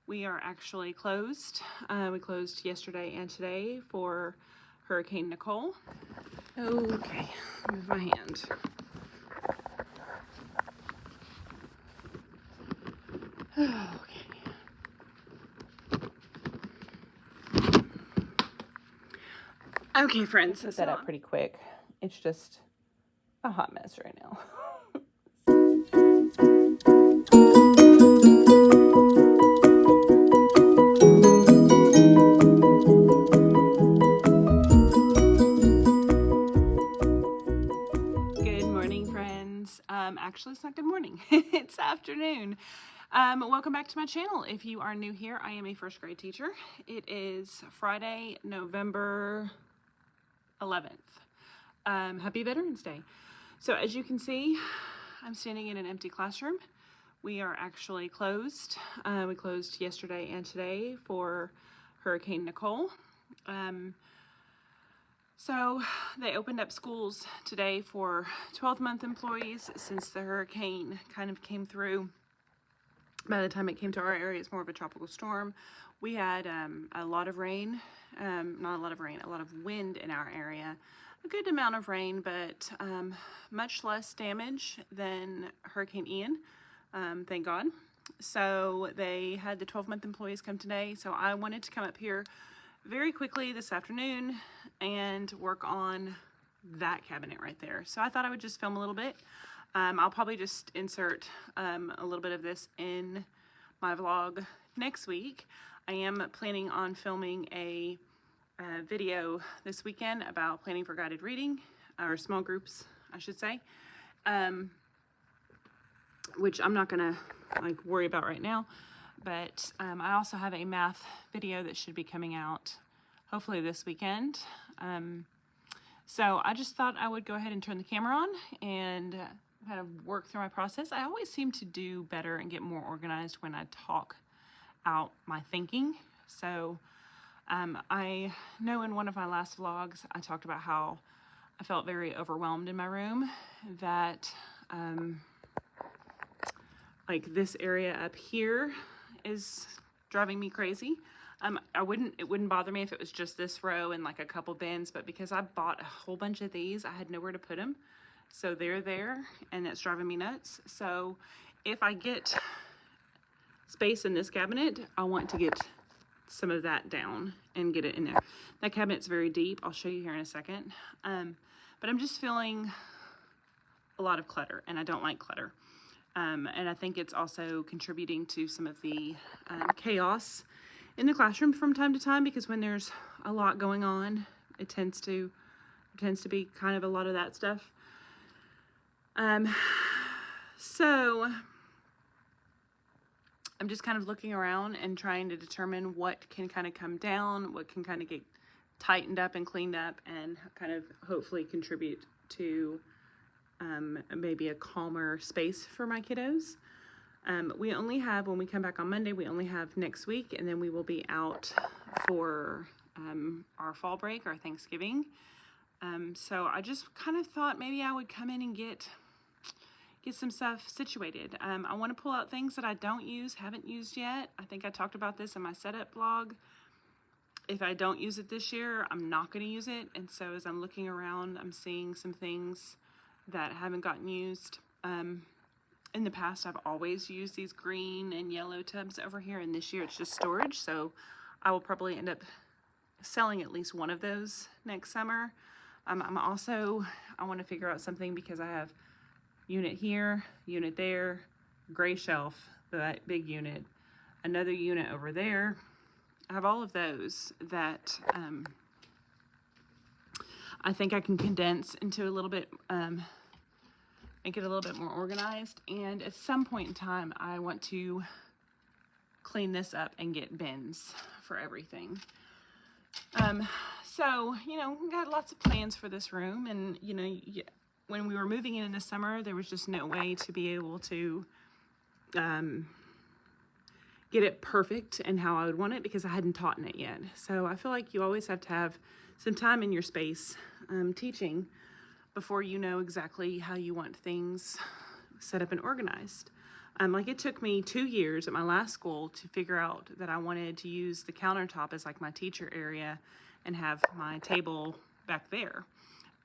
We are actually closed. We closed yesterday and today for Hurricane Nicole. Okay, move my hand. Okay. Okay, friends. Set that up pretty quick. It's just a hot mess right now. Good morning, friends. Actually, it's not good morning. It's afternoon. Welcome back to my channel. If you are new here, I am a first grade teacher. It is Friday, November 11th. Happy Veterans Day. So as you can see, I'm standing in an empty classroom. We are actually closed. We closed yesterday and today for Hurricane Nicole. So they opened up schools today for 12-month employees since the hurricane kind of came through. By the time it came to our area, it's more of a tropical storm. We had a lot of rain, not a lot of rain, a lot of wind in our area. A good amount of rain, but much less damage than Hurricane Ian, thank God. So they had the 12-month employees come today. So I wanted to come up here very quickly this afternoon and work on that cabinet right there. So I thought I would just film a little bit. I'll probably just insert a little bit of this in my vlog next week. I am planning on filming a video this weekend about planning for guided reading, or small groups, I should say, which I'm not gonna worry about right now. But I also have a math video that should be coming out hopefully this weekend. So I just thought I would go ahead and turn the camera on and kind of work through my process. I always seem to do better and get more organized when I talk out my thinking. So I know in one of my last vlogs, I talked about how I felt very overwhelmed in my room, that this area up here is driving me crazy. It wouldn't bother me if it was just this row and like a couple bins, but because I bought a whole bunch of these, I had nowhere to put them. So they're there and it's driving me nuts. So if I get space in this cabinet, I want to get some of that down and get it in there. That cabinet's very deep. I'll show you here in a second. But I'm just feeling a lot of clutter, and I don't like clutter. And I think it's also contributing to some of the chaos in the classroom from time to time, because when there's a lot going on, it tends to be kind of a lot of that stuff. So I'm just kind of looking around and trying to determine what can kind of come down, what can kind of get tightened up and cleaned up, and kind of hopefully contribute to maybe a calmer space for my kiddos. We only have, when we come back on Monday, we only have next week, and then we will be out for our fall break, our Thanksgiving. So I just kind of thought maybe I would come in and get some stuff situated. I want to pull out things that I haven't used yet. I think I talked about this in my setup vlog. If I don't use it this year, I'm not going to use it. And so as I'm looking around, I'm seeing some things that haven't gotten used. In the past, I've always used these green and yellow tubs over here, and this year it's just storage. So I will probably end up selling at least one of those next summer. I want to figure out something, because I have unit here, unit there, gray shelf, that big unit, another unit over there. I have all of those that I think I can condense into a little bit, make it a little bit more organized. And at some point in time, I want to clean this up and get bins for everything. So, we got lots of plans for this room, and, when we were moving in the summer, there was just no way to be able to get it perfect and how I would want it, because I hadn't taught in it yet. So I feel like you always have to have some time in your space teaching before you know exactly how you want things set up and organized. Like it took me 2 years at my last school to figure out that I wanted to use the countertop as like my teacher area and have my table back there.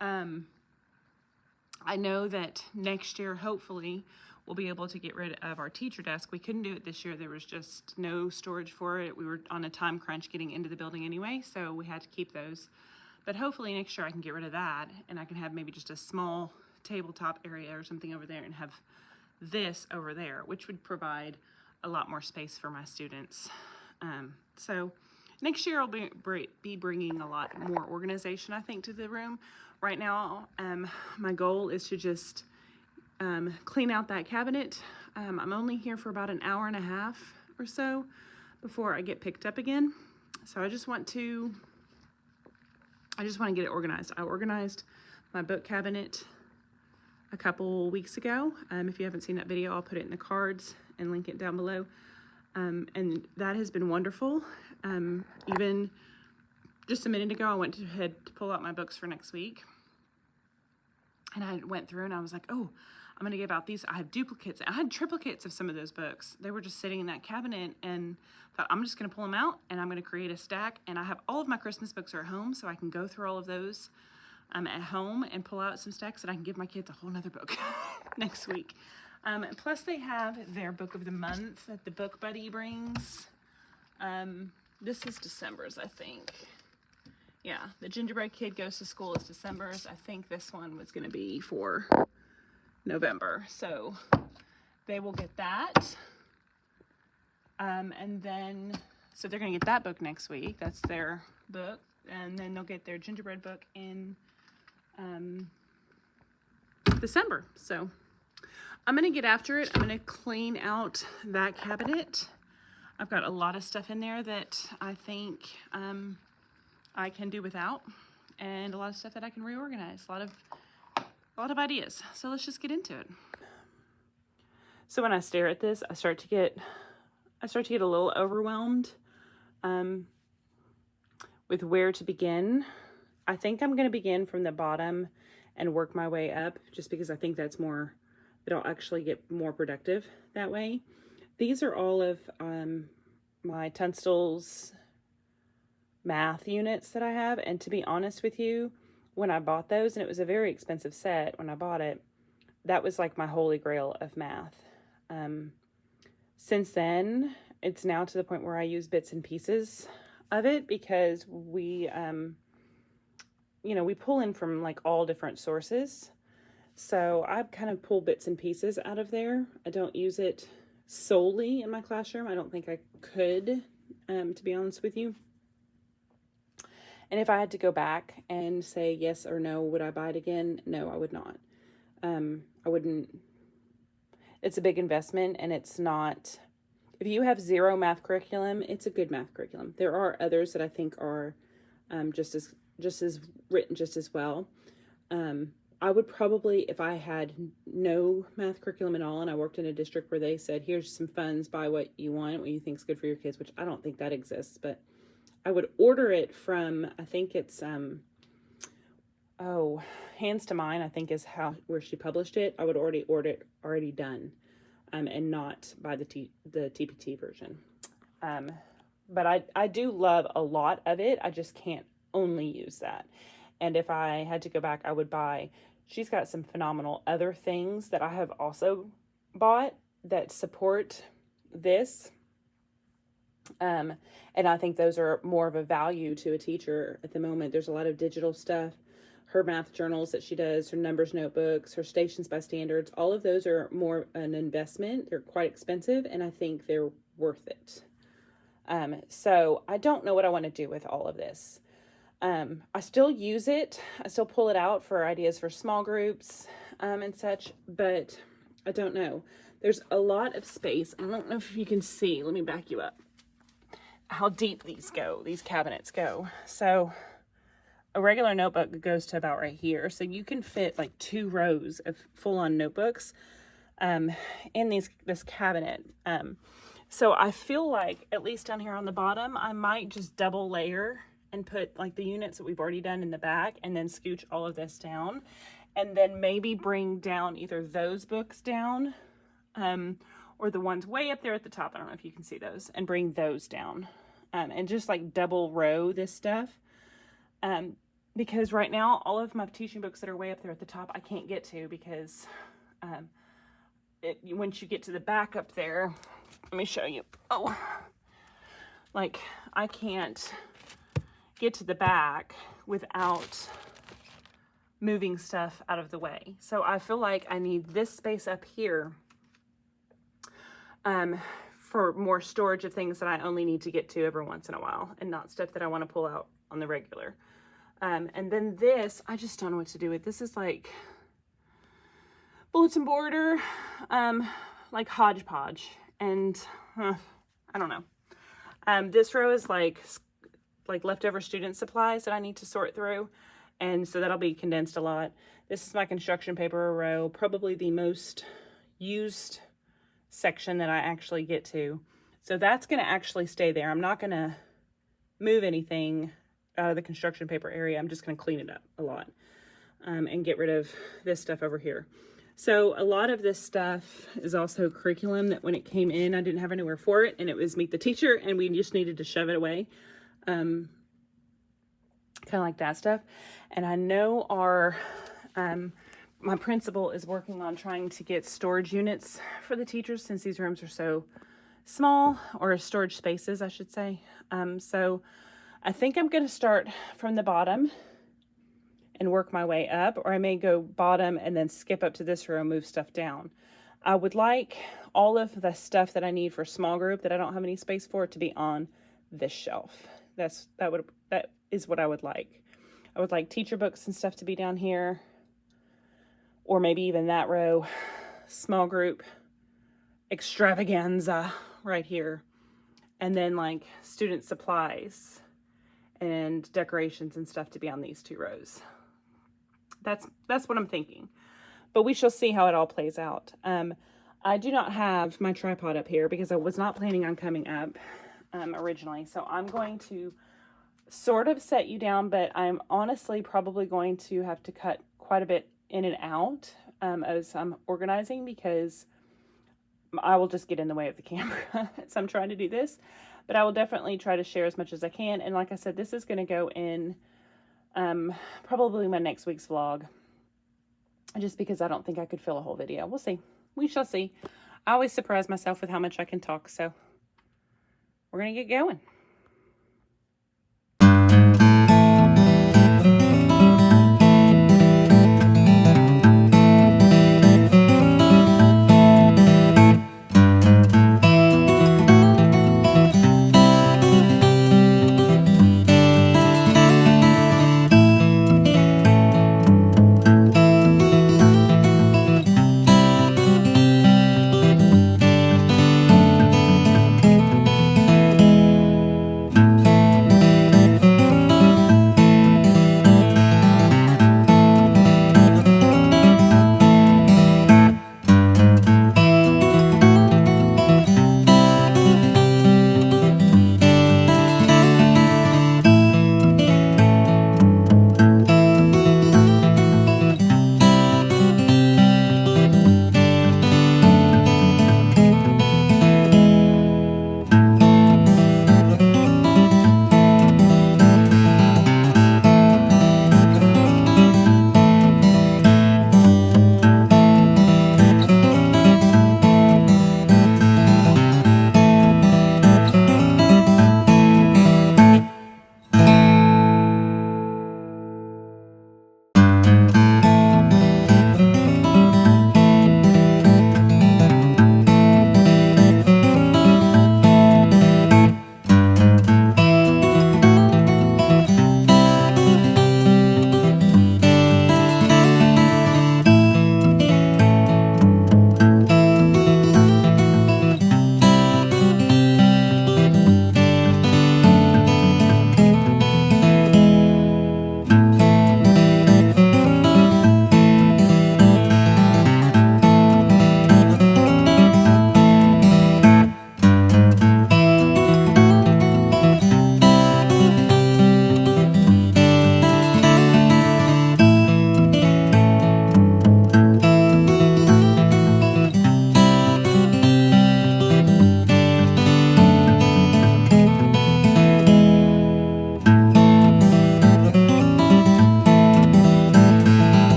I know that next year, hopefully, we'll be able to get rid of our teacher desk. We couldn't do it this year. There was just no storage for it. We were on a time crunch getting into the building anyway, so we had to keep those. But hopefully next year I can get rid of that, and I can have maybe just a small tabletop area or something over there and have this over there, which would provide a lot more space for my students. So next year I'll be bringing a lot more organization, I think, to the room. Right now, my goal is to just clean out that cabinet. I'm only here for about an hour and a half or so before I get picked up again. So I just want to get it organized. I organized my book cabinet a couple weeks ago. If you haven't seen that video, I'll put it in the cards and link it down below. And that has been wonderful. Even just a minute ago, I went ahead to pull out my books for next week. And I went through and I was like, oh, I'm going to give out these. I have duplicates. I had triplicates of some of those books. They were just sitting in that cabinet, and thought I'm just going to pull them out and I'm going to create a stack. And I have all of my Christmas books are at home, so I can go through all of those at home and pull out some stacks that I can give my kids a whole nother book next week. Plus they have their book of the month that the Book Buddy brings. This is December's, I think. Yeah, the Gingerbread Kid Goes to School is December's. I think this one was going to be for November. So they will get that. And then, so they're going to get that book next week. That's their book. And then they'll get their gingerbread book in December. So I'm going to get after it. I'm going to clean out that cabinet. I've got a lot of stuff in there that I think I can do without, and a lot of stuff that I can reorganize. A lot of ideas. So let's just get into it. So when I stare at this, I start to get a little overwhelmed with where to begin. I think I'm going to begin from the bottom and work my way up, just because I think it'll actually get more productive that way. These are all of my Tunstall's math units that I have, and to be honest with you, when I bought those, and it was a very expensive set when I bought it, that was like my holy grail of math. Since then, it's now to the point where I use bits and pieces of it, because we pull in from like all different sources. So I kind of pull bits and pieces out of there. I don't use it solely in my classroom. I don't think I could, to be honest with you. And if I had to go back and say yes or no, would I buy it again? No, I would not. I wouldn't. It's a big investment, and it's not. If you have zero math curriculum, it's a good math curriculum. There are others that I think are just as written just as well. I would probably, if I had no math curriculum at all, and I worked in a district where they said, here's some funds, buy what you want, what you think is good for your kids, which I don't think that exists, but I would order it from, I think it's, Hands to Mine, I think is where she published it. I would already order it already done, and not buy the TPT version. But I do love a lot of it. I just can't only use that. And if I had to go back, I would buy, she's got some phenomenal other things that I have also bought that support this. And I think those are more of a value to a teacher at the moment. There's a lot of digital stuff, her math journals that she does, her numbers notebooks, her stations by standards. All of those are more an investment. They're quite expensive, and I think they're worth it. So I don't know what I want to do with all of this. I still use it. I still pull it out for ideas for small groups, and such, but I don't know. There's a lot of space. I don't know if you can see. Let me back you up. How deep these cabinets go. So a regular notebook goes to about right here. So you can fit like 2 rows of full-on notebooks in this cabinet. So I feel like, at least down here on the bottom, I might just double layer and put like the units that we've already done in the back, and then scooch all of this down, and then maybe bring down either those books down, or the ones way up there at the top, I don't know if you can see those, and bring those down. And just like double row this stuff. Because right now, all of my teaching books that are way up there at the top, I can't get to because once you get to the back up there, let me show you. Oh, like I can't get to the back without moving stuff out of the way. So I feel like I need this space up here for more storage of things that I only need to get to every once in a while and not stuff that I want to pull out on the regular. And then this, I just don't know what to do with. This is like bulletin boarder, like hodgepodge. And I don't know. This row is like leftover student supplies that I need to sort through. And so that'll be condensed a lot. This is my construction paper row, probably the most used section that I actually get to. So that's going to actually stay there. I'm not going to move anything out of the construction paper area. I'm just going to clean it up a lot and get rid of this stuff over here. So a lot of this stuff is also curriculum that when it came in, I didn't have anywhere for it, and it was meet the teacher, and we just needed to shove it away. Kind of like that stuff. And I know my principal is working on trying to get storage units for the teachers since these rooms are so small, or storage spaces, I should say. So I think I'm going to start from the bottom and work my way up, or I may go bottom and then skip up to this row and move stuff down. I would like all of the stuff that I need for small group that I don't have any space for to be on this shelf. That is what I would like. I would like teacher books and stuff to be down here, or maybe even that row, small group extravaganza right here, and then like student supplies and decorations and stuff to be on these two rows. That's what I'm thinking, but we shall see how it all plays out. I do not have my tripod up here because I was not planning on coming up originally, so I'm going to sort of set you down, but I'm honestly probably going to have to cut quite a bit in and out as I'm organizing, because I will just get in the way of the camera. So I'm trying to do this, but I will definitely try to share as much as I can. And like I said, this is going to go in probably my next week's vlog, just because I don't think I could fill a whole video. We'll see. We shall see. I always surprise myself with how much I can talk, so we're going to get going.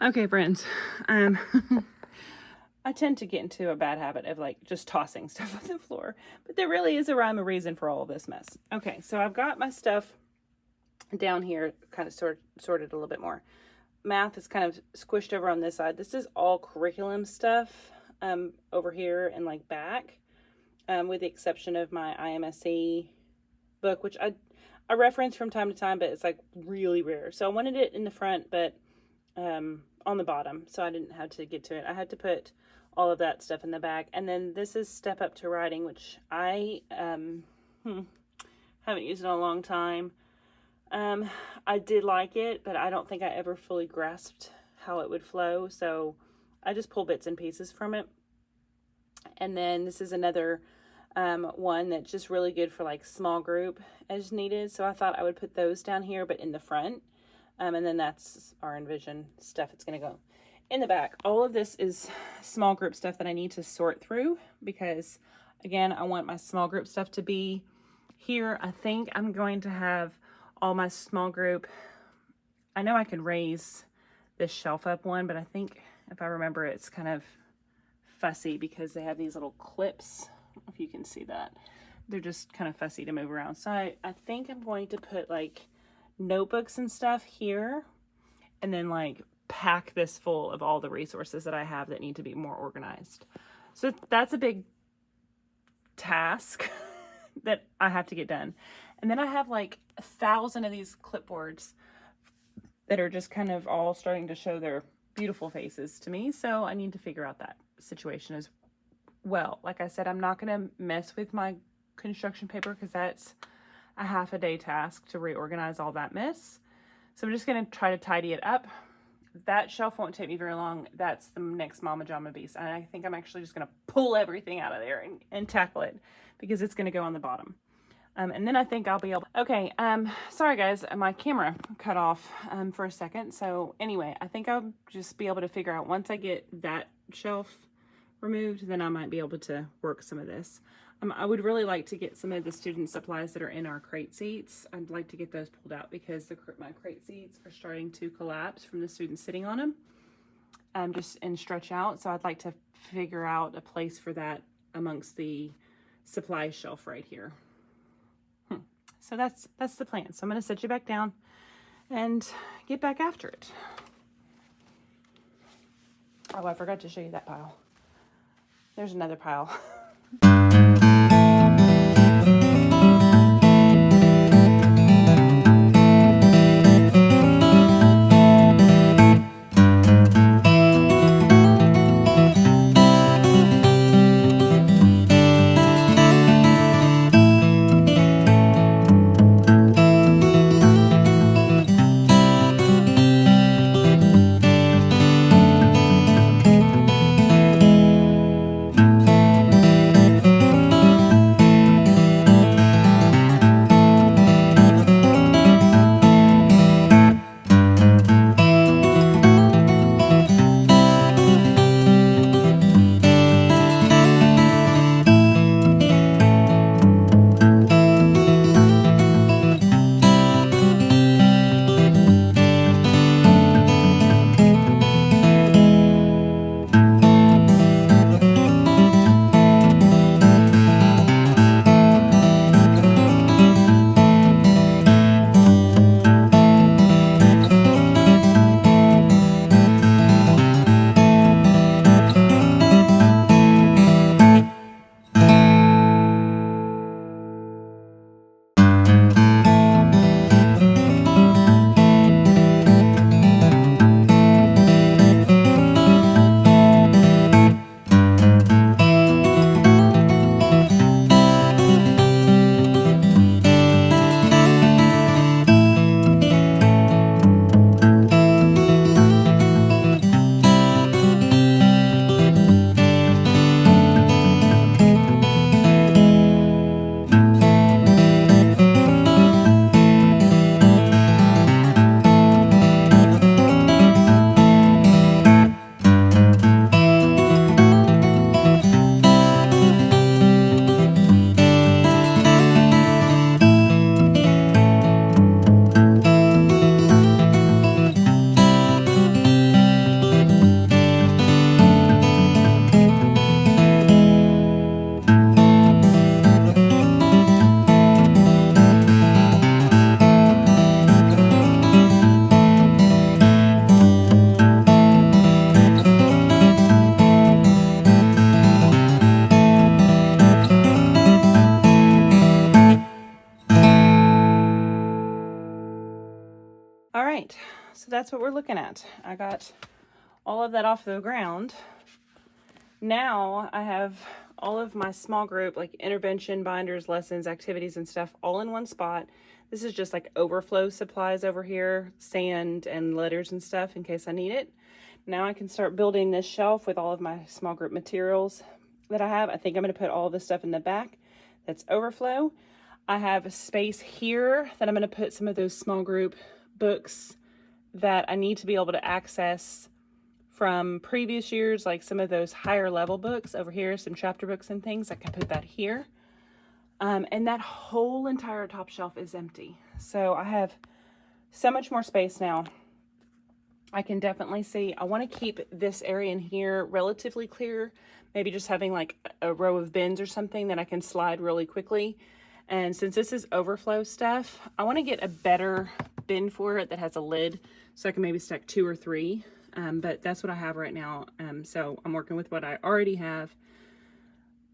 Okay, friends. I tend to get into a bad habit of like just tossing stuff on the floor, but there really is a rhyme or reason for all of this mess. Okay, so I've got my stuff down here kind of sorted a little bit more. Math is kind of squished over on this side. This is all curriculum stuff over here and like back, with the exception of my IMSC book, which I reference from time to time, but it's like really rare. So I wanted it in the front, but on the bottom, so I didn't have to get to it. I had to put all of that stuff in the back. And then this is Step Up to Writing, which I haven't used in a long time. I did like it, but I don't think I ever fully grasped how it would flow, so I just pull bits and pieces from it. And then this is another one that's just really good for like small group as needed, so I thought I would put those down here, but in the front. And then that's our Envision stuff. It's going to go in the back. All of this is small group stuff that I need to sort through because, again, I want my small group stuff to be here. I think I'm going to have all my small group. I know I can raise this shelf up one, but I think if I remember, it's kind of fussy because they have these little clips. I don't know if you can see that. They're just kind of fussy to move around. So I think I'm going to put like notebooks and stuff here, and then like pack this full of all the resources that I have that need to be more organized. So that's a big task that I have to get done. And then I have like 1,000 of these clipboards that are just kind of all starting to show their beautiful faces to me. So I need to figure out that situation as well. Like I said, I'm not going to mess with my construction paper because that's a half a day task to reorganize all that mess. So I'm just going to try to tidy it up. That shelf won't take me very long. That's the next Mama Jama Beast. And I think I'm actually just going to pull everything out of there and tackle it because it's going to go on the bottom. And then I think I'll be able... Okay, sorry guys, my camera cut off for a second. So anyway, I think I'll just be able to figure out once I get that shelf removed, then I might be able to work some of this. I would really like to get some of the student supplies that are in our crate seats. I'd like to get those pulled out because my crate seats are starting to collapse from the students sitting on them, and stretch out. So I'd like to figure out a place for that amongst the supply shelf right here. So that's the plan. So I'm going to set you back down and get back after it. Oh, I forgot to show you that pile. There's another pile. right, so that's what we're looking at. I got all of that off the ground. Now I have all of my small group, like intervention, binders, lessons, activities, and stuff all in one spot. This is just like overflow supplies over here, sand and letters and stuff in case I need it. Now I can start building this shelf with all of my small group materials that I have. I think I'm going to put all this stuff in the back. That's overflow. I have a space here that I'm going to put some of those small group books that I need to be able to access from previous years, like some of those higher level books over here, some chapter books and things. I can put that here. And that whole entire top shelf is empty. So I have so much more space now. I can definitely see, I want to keep this area in here relatively clear. Maybe just having like a row of bins or something that I can slide really quickly. And since this is overflow stuff, I want to get a better bin for it that has a lid so I can maybe stack 2 or 3. But that's what I have right now. So I'm working with what I already have.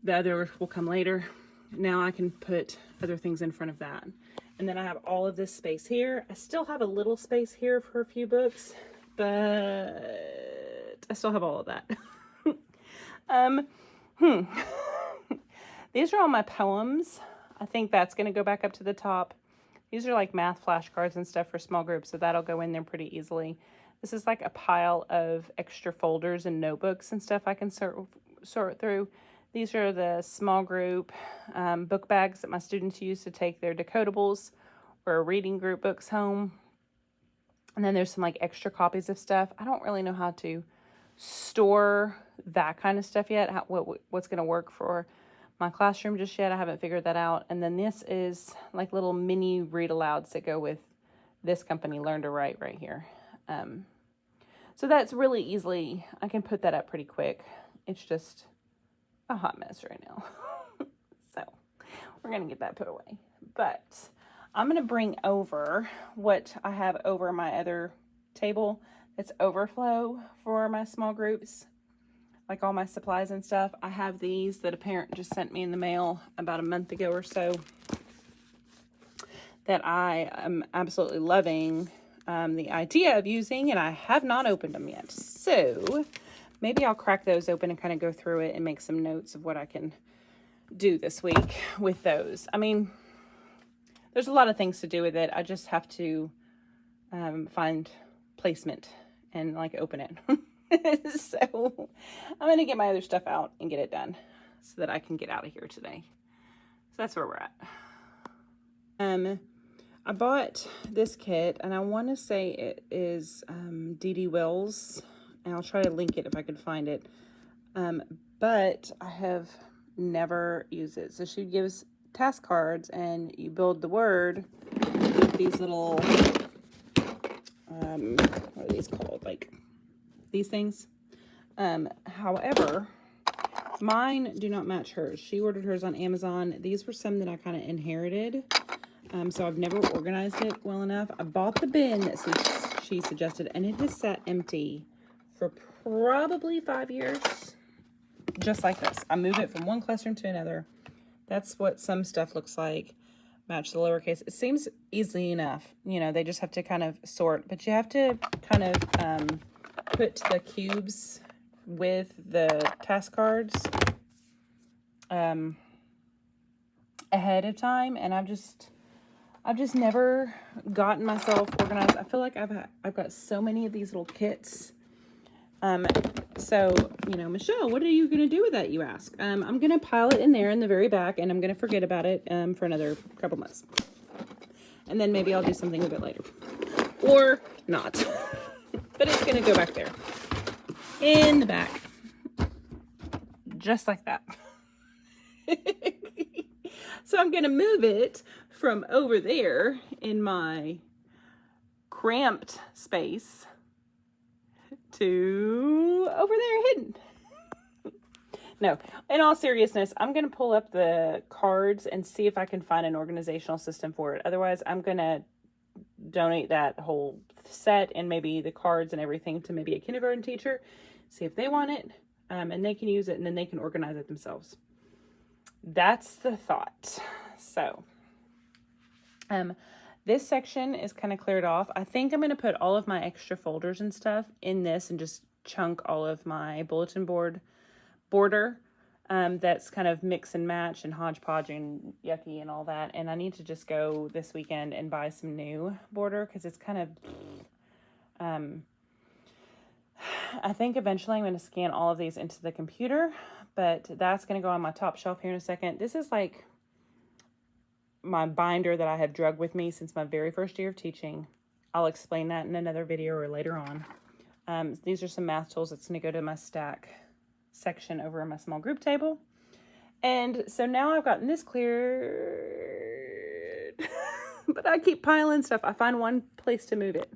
The other will come later. Now I can put other things in front of that. And then I have all of this space here. I still have a little space here for a few books, but I still have all of that. These are all my poems. I think that's going to go back up to the top. These are like math flashcards and stuff for small groups, so that'll go in there pretty easily. This is like a pile of extra folders and notebooks and stuff I can sort through. These are the small group book bags that my students use to take their decodables or reading group books home. And then there's some like extra copies of stuff. I don't really know how to store that kind of stuff yet, what's going to work for my classroom just yet. I haven't figured that out. And then this is like little mini read alouds that go with this company, Learn to Write, right here. So that's really easily, I can put that up pretty quick. It's just a hot mess right now. So we're going to get that put away. But I'm going to bring over what I have over my other table that's overflow for my small groups, like all my supplies and stuff. I have these that a parent just sent me in the mail about a month ago or so that I am absolutely loving the idea of using, and I have not opened them yet. So maybe I'll crack those open and kind of go through it and make some notes of what I can do this week with those. I mean, there's a lot of things to do with it. I just have to find placement and like open it. So I'm going to get my other stuff out and get it done so that I can get out of here today. So that's where we're at. I bought this kit, and I want to say it is D.D. Wells, and I'll try to link it if I can find it. But I have never used it. So she gives task cards, and you build the word with these little, what are these called? Like these things. However, mine do not match hers. She ordered hers on Amazon. These were some that I kind of inherited. So I've never organized it well enough. I bought the bin that she suggested, and it has sat empty for probably 5 years. Just like this. I move it from one classroom to another. That's what some stuff looks like. Match the lowercase. It seems easy enough. You know, they just have to kind of sort. But you have to kind of put the cubes with the task cards ahead of time. And I've just never gotten myself organized. I feel like I've got so many of these little kits. So, you know, Michelle, what are you going to do with that, you ask? I'm going to pile it in there in the very back, and I'm going to forget about it for another couple months. And then maybe I'll do something a bit later. Or not. But it's going to go back there. In the back. Just like that. So I'm going to move it from over there in my cramped space to over there hidden. No, in all seriousness, I'm going to pull up the cards and see if I can find an organizational system for it. Otherwise, I'm going to donate that whole set and maybe the cards and everything to maybe a kindergarten teacher, see if they want it, and they can use it, and then they can organize it themselves. That's the thought. So, This section is kind of cleared off. I think I'm going to put all of my extra folders and stuff in this and just chunk all of my bulletin board border. That's kind of mix and match and hodgepodge and yucky and all that. And I need to just go this weekend and buy some new border because it's kind of, I think eventually I'm going to scan all of these into the computer, but that's going to go on my top shelf here in a second. This is like my binder that I have drugged with me since my very first year of teaching. I'll explain that in another video or later on. These are some math tools that's going to go to my stack section over in my small group table. And so now I've gotten this cleared, but I keep piling stuff. I find one place to move it.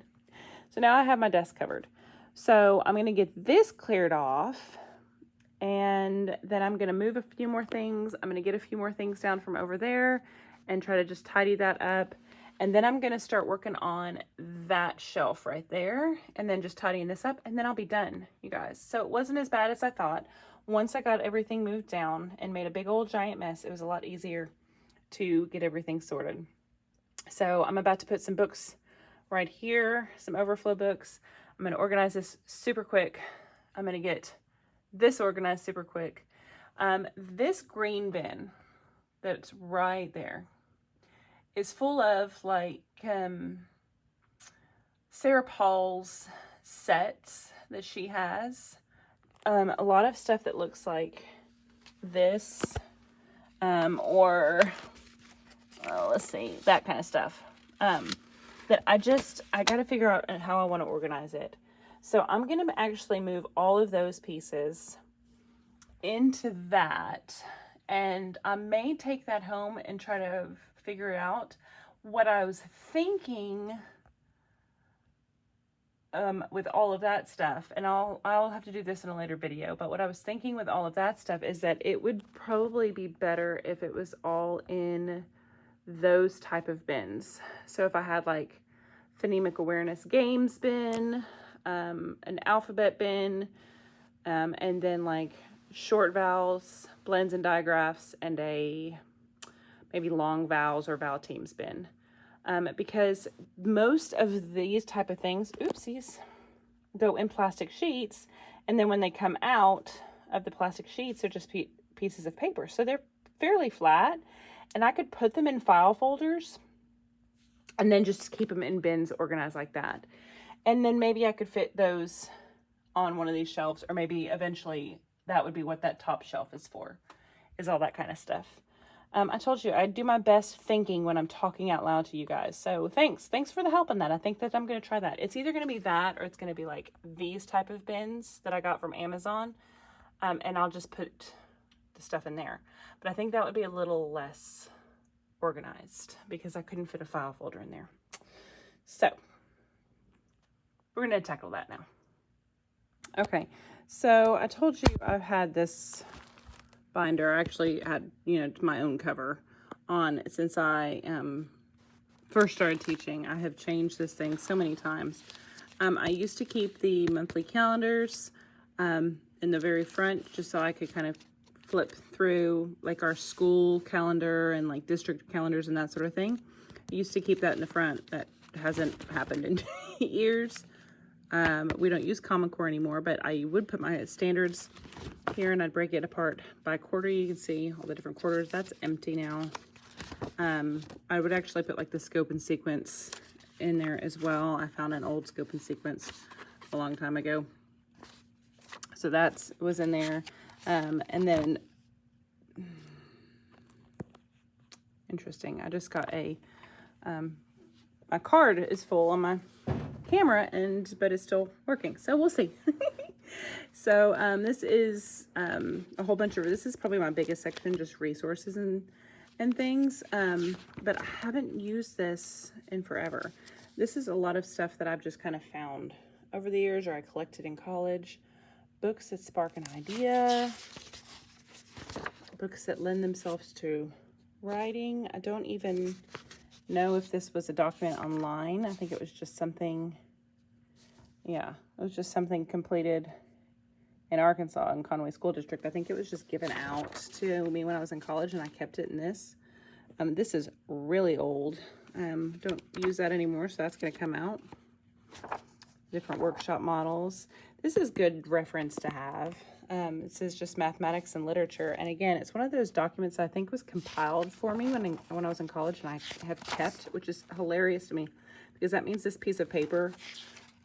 So now I have my desk covered. So I'm going to get this cleared off, and then I'm going to move a few more things. I'm going to get a few more things down from over there and try to just tidy that up. And then I'm going to start working on that shelf right there and then just tidying this up, and then I'll be done, you guys. So it wasn't as bad as I thought. Once I got everything moved down and made a big old giant mess, it was a lot easier to get everything sorted. So I'm about to put some books right here, some overflow books. I'm going to organize this super quick. I'm going to get this organized super quick. This green bin that's right there is full of like Sarah Paul's sets that she has. A lot of stuff that looks like this, or let's see, that kind of stuff. That I got to figure out how I want to organize it. So I'm going to actually move all of those pieces into that, and I may take that home and try to figure it out. What I was thinking with all of that stuff, and I'll have to do this in a later video, but what I was thinking with all of that stuff is that it would probably be better if it was all in those type of bins. So if I had like phonemic awareness games bin, an alphabet bin, and then like short vowels, blends and digraphs, and a maybe long vowels or vowel teams bin. Because most of these type of things, oopsies, go in plastic sheets, and then when they come out of the plastic sheets, they're just pieces of paper. So they're fairly flat, and I could put them in file folders and then just keep them in bins organized like that. And then maybe I could fit those on one of these shelves, or maybe eventually that would be what that top shelf is for, is all that kind of stuff. I told you I do my best thinking when I'm talking out loud to you guys. So thanks for the help on that. I think that I'm going to try that. It's either going to be that, or it's going to be like these type of bins that I got from Amazon. And I'll just put the stuff in there. But I think that would be a little less organized because I couldn't fit a file folder in there. So we're going to tackle that now. Okay. So I told you I've had this binder. I actually had, my own cover on since I first started teaching. I have changed this thing so many times. I used to keep the monthly calendars in the very front just so I could kind of flip through like our school calendar and like district calendars and that sort of thing. I used to keep that in the front. That hasn't happened in years. We don't use Common Core anymore, but I would put my standards here and I'd break it apart by quarter. You can see all the different quarters. That's empty now. I would actually put like the scope and sequence in there as well. I found an old scope and sequence a long time ago. So that was in there. And then, interesting, I just got my card is full on my camera, but it's still working, so we'll see. So this is a whole bunch of, this is probably my biggest section, just resources and things, but I haven't used this in forever. This is a lot of stuff that I've just kind of found over the years, or I collected in college. Books that spark an idea, books that lend themselves to writing. I don't even know if this was a document online. I think it was just something, it was just something completed in Arkansas in Conway School District. I think it was just given out to me when I was in college, and I kept it in this. This is really old. Don't use that anymore, so that's going to come out. Different workshop models. This is good reference to have. It says just mathematics and literature. And again, it's one of those documents I think was compiled for me when I was in college, and I have kept, which is hilarious to me because that means this piece of paper,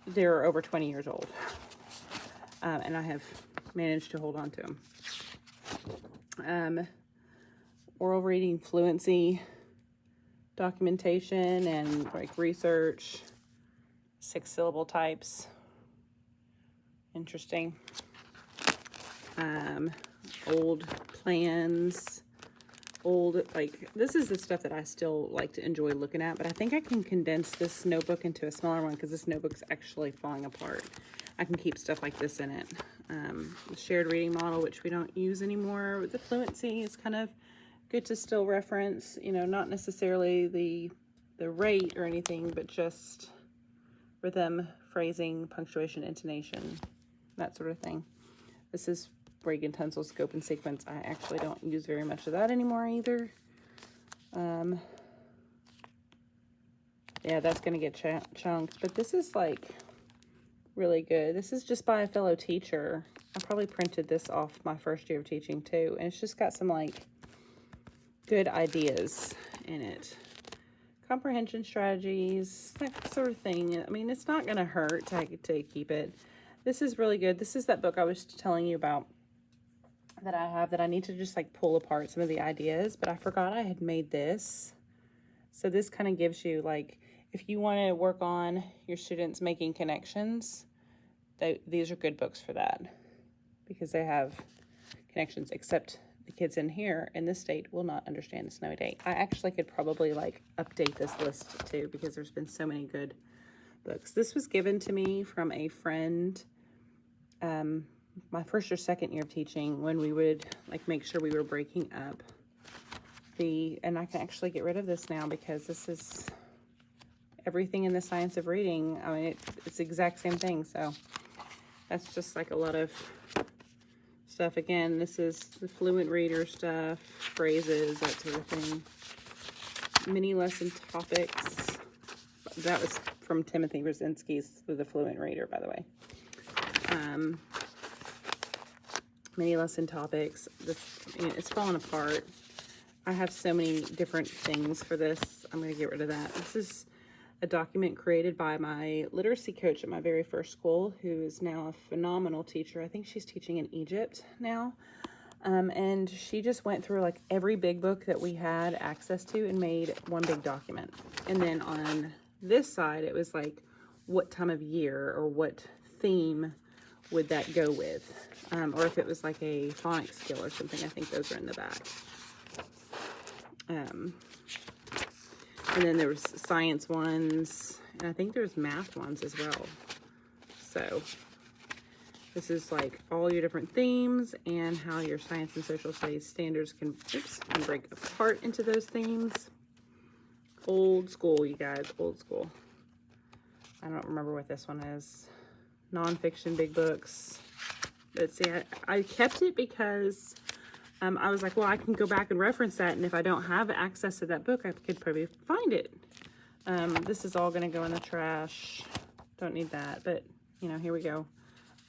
they're over 20 years old. And I have managed to hold on to them. Oral reading fluency documentation and like research, 6-syllable types. Interesting. Old plans, like this is the stuff that I still like to enjoy looking at, but I think I can condense this notebook into a smaller one because this notebook's actually falling apart. I can keep stuff like this in it. The shared reading model, which we don't use anymore. The fluency is kind of good to still reference, you know, not necessarily the rate or anything, but just rhythm, phrasing, punctuation, intonation, that sort of thing. This is break and tensile, scope and sequence. I actually don't use very much of that anymore either. Yeah, that's going to get chunked, but this is like really good. This is just by a fellow teacher. I probably printed this off my first year of teaching too, and it's just got some like good ideas in it. Comprehension strategies, that sort of thing. I mean, it's not going to hurt to keep it. This is really good. This is that book I was telling you about that I have that I need to just like pull apart some of the ideas, but I forgot I had made this. So this kind of gives you like, if you want to work on your students making connections, these are good books for that because they have connections, except the kids in here in this state will not understand the snowy day. I actually could probably like update this list too because there's been so many good books. This was given to me from a friend my first or second year of teaching when we would like make sure we were breaking up and I can actually get rid of this now because this is everything in the science of reading. I mean, it's the exact same thing. So that's just like a lot of stuff. Again, this is the fluent reader stuff, phrases, that sort of thing. Mini lesson topics. That was from Timothy Brzezinski's The Fluent Reader, by the way. Mini lesson topics. It's falling apart. I have so many different things for this. I'm going to get rid of that. This is a document created by my literacy coach at my very first school, who is now a phenomenal teacher. I think she's teaching in Egypt now. And she just went through like every big book that we had access to and made one big document. And then on this side, it was like what time of year or what theme would that go with? Or if it was like a phonics skill or something, I think those are in the back. And then there was science ones, and I think there's math ones as well. So this is like all your different themes and how your science and social studies standards can break apart into those themes. Old school, you guys, old school. I don't remember what this one is. Nonfiction big books. Let's see, I kept it because I was like, well, I can go back and reference that, and if I don't have access to that book, I could probably find it. This is all going to go in the trash. Don't need that, but, you know, here we go.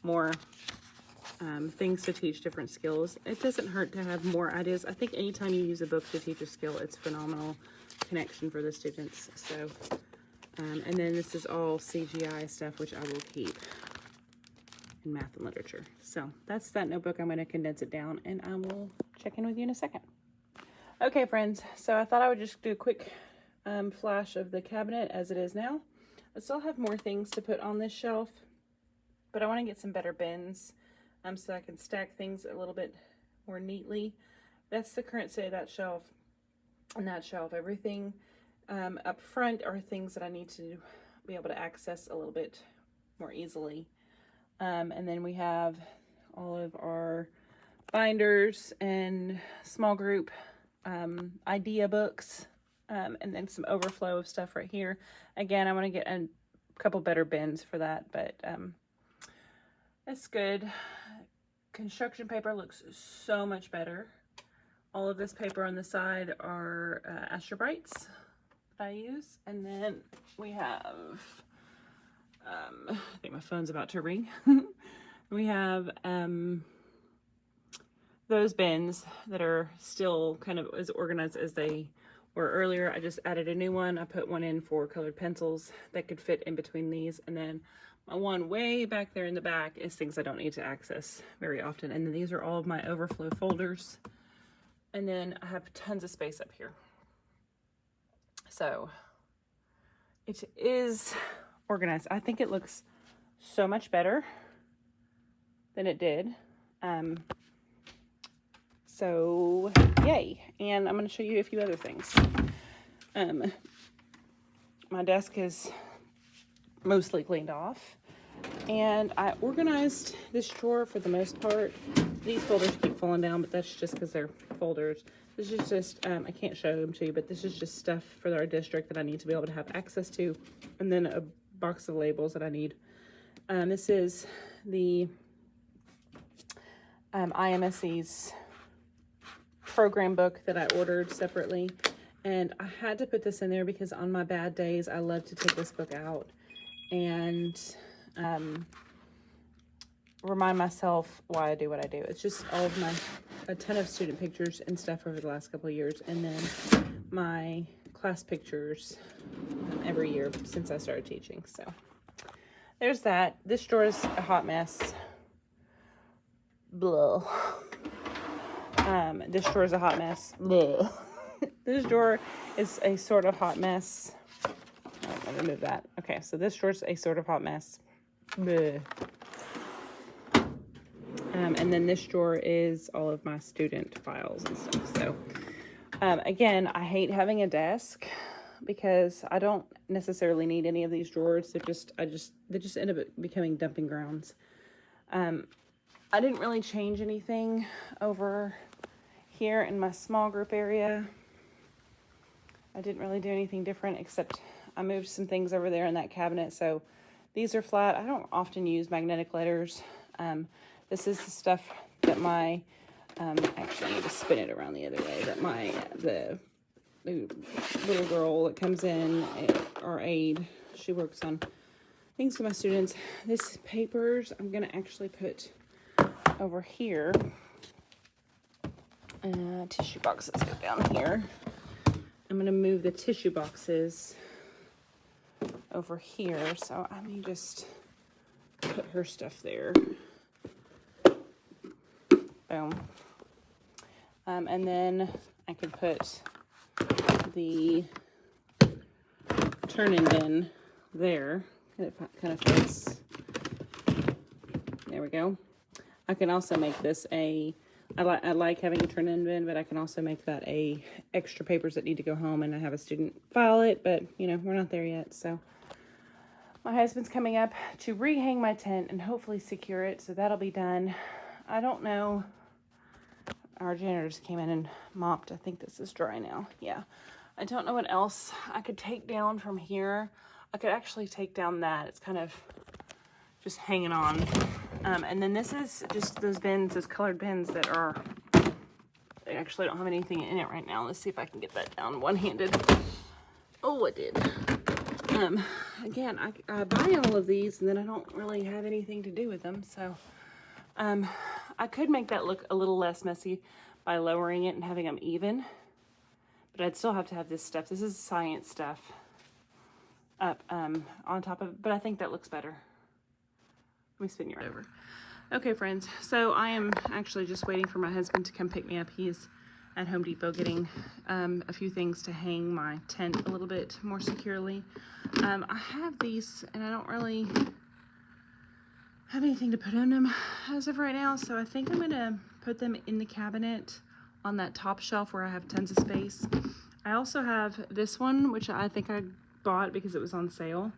More things to teach different skills. It doesn't hurt to have more ideas. I think anytime you use a book to teach a skill, it's phenomenal connection for the students. So, and then this is all CGI stuff, which I will keep in math and literature. So that's that notebook. I'm going to condense it down, and I will check in with you in a second. Okay, friends, so I thought I would just do a quick flash of the cabinet as it is now. I still have more things to put on this shelf, but I want to get some better bins so I can stack things a little bit more neatly. That's the current state of that shelf and that shelf. Everything up front are things that I need to be able to access a little bit more easily. And then we have all of our binders and small group idea books, and then some overflow of stuff right here. Again, I want to get a couple better bins for that, but that's good. Construction paper looks so much better. All of this paper on the side are Astrobrites. that I use. And then we have, I think my phone's about to ring. We have those bins that are still kind of as organized as they were earlier. I just added a new one. I put one in for colored pencils that could fit in between these. And then my one way back there in the back is things I don't need to access very often. And then these are all of my overflow folders. And then I have tons of space up here. So it is organized. I think it looks so much better than it did. So yay. And I'm going to show you a few other things. My desk is mostly cleaned off, and I organized this drawer for the most part. These folders keep falling down, but that's just because they're folders. This is just, I can't show them to you, but this is just stuff for our district that I need to be able to have access to, and then a box of labels that I need. This is the IMSC's program book that I ordered separately, and I had to put this in there because on my bad days I love to take this book out and remind myself why I do what I do. It's just all of a ton of student pictures and stuff over the last couple of years, and then my class pictures every year since I started teaching. So there's that. This drawer is a hot mess. Blah. This drawer is a hot mess. Blah. This drawer is a sort of hot mess. Let me remove that. Okay, so this drawer is a sort of hot mess. Bleh. And then this drawer is all of my student files and stuff. So, again, I hate having a desk because I don't necessarily need any of these drawers. They just end up becoming dumping grounds. I didn't really change anything over here in my small group area. I didn't really do anything different except I moved some things over there in that cabinet. So these are flat. I don't often use magnetic letters. This is the stuff that my, actually I need to spin it around the other way, that the little girl that comes in, our aide, she works on things for my students. This papers, I'm going to actually put over here. Tissue boxes go down here. I'm going to move the tissue boxes over here. So I may just put her stuff there. Boom. And then I could put the turn-in bin there. It kind of fits. There we go. I can also make this I like having a turn-in bin, but I can also make that a extra papers that need to go home and I have a student file it, but you know, we're not there yet. So my husband's coming up to rehang my tent and hopefully secure it. So that'll be done. I don't know. Our janitor just came in and mopped. I think this is dry now. Yeah. I don't know what else I could take down from here. I could actually take down that. It's kind of just hanging on. And then this is just those bins, those colored bins that are, they actually don't have anything in it right now. Let's see if I can get that down one-handed. Oh, I did. Again, I buy all of these and then I don't really have anything to do with them. So, I could make that look a little less messy by lowering it and having them even, but I'd still have to have this stuff. This is science stuff up, on top of it, but I think that looks better. Let me spin you right over. Okay, friends, so I am actually just waiting for my husband to come pick me up. He's at Home Depot getting a few things to hang my tent a little bit more securely. I have these, and I don't really have anything to put on them as of right now, so I think I'm going to put them in the cabinet on that top shelf where I have tons of space. I also have this one, which I think I bought because it was on sale,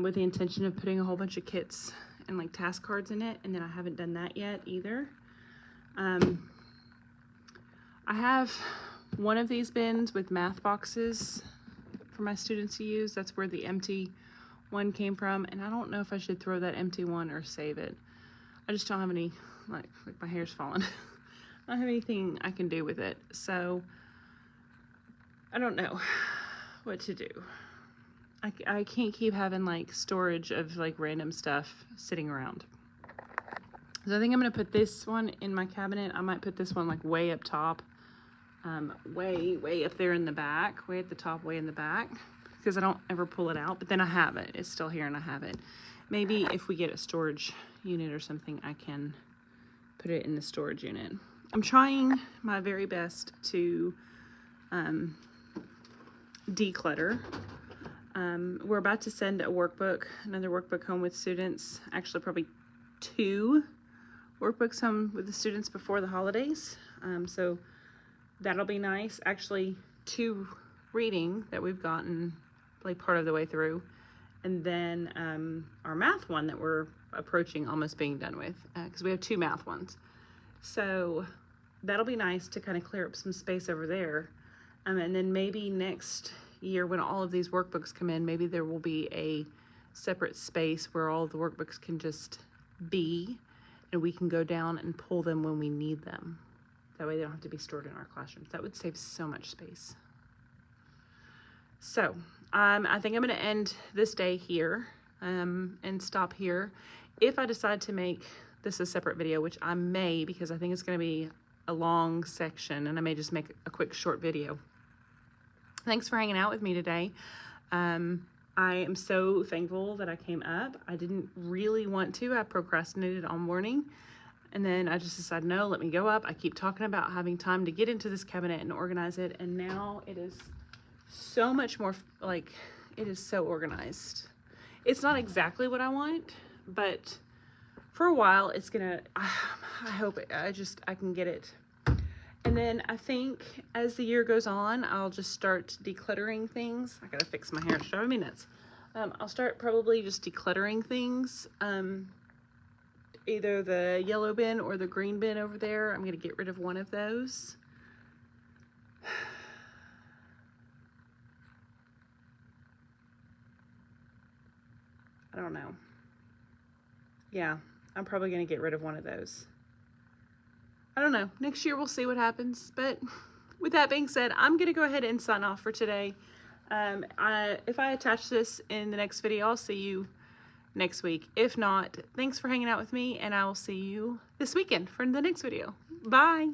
with the intention of putting a whole bunch of kits and like task cards in it, and then I haven't done that yet either. I have one of these bins with math boxes for my students to use. That's where the empty one came from, and I don't know if I should throw that empty one or save it. I just don't have any, like my hair's falling. I don't have anything I can do with it, so I don't know. what to do. I can't keep having like storage of like random stuff sitting around. So I think I'm going to put this one in my cabinet. I might put this one like way up top, way up there in the back, way at the top, way in the back, because I don't ever pull it out, but then I have it. It's still here and I have it. Maybe if we get a storage unit or something, I can put it in the storage unit. I'm trying my very best to declutter. We're about to send a workbook, another workbook home with students, actually probably 2 workbooks home with the students before the holidays. So that'll be nice. Actually 2 reading that we've gotten like part of the way through. And then our math one that we're approaching almost being done with, because we have 2 math ones. So that'll be nice to kind of clear up some space over there. And then maybe next year when all of these workbooks come in, maybe there will be a separate space where all the workbooks can just be, and we can go down and pull them when we need them. That way they don't have to be stored in our classrooms. That would save so much space. So I think I'm going to end this day here and stop here. If I decide to make this a separate video, which I may, because I think it's going to be a long section, and I may just make a quick short video. Thanks for hanging out with me today. I am so thankful that I came up. I didn't really want to. I procrastinated all morning. And then I just decided, no, let me go up. I keep talking about having time to get into this cabinet and organize it. And now it is so much more, like, it is so organized. It's not exactly what I want, but for a while it's gonna, I hope I can get it. And then I think as the year goes on, I'll just start decluttering things. I gotta fix my hair, it's driving me nuts. I'll start probably just decluttering things. Either the yellow bin or the green bin over there. I'm gonna get rid of one of those. I don't know. Yeah, I'm probably gonna get rid of one of those. I don't know. Next year we'll see what happens. But with that being said, I'm going to go ahead and sign off for today. If I attach this in the next video, I'll see you next week. If not, thanks for hanging out with me, and I will see you this weekend for the next video. Bye.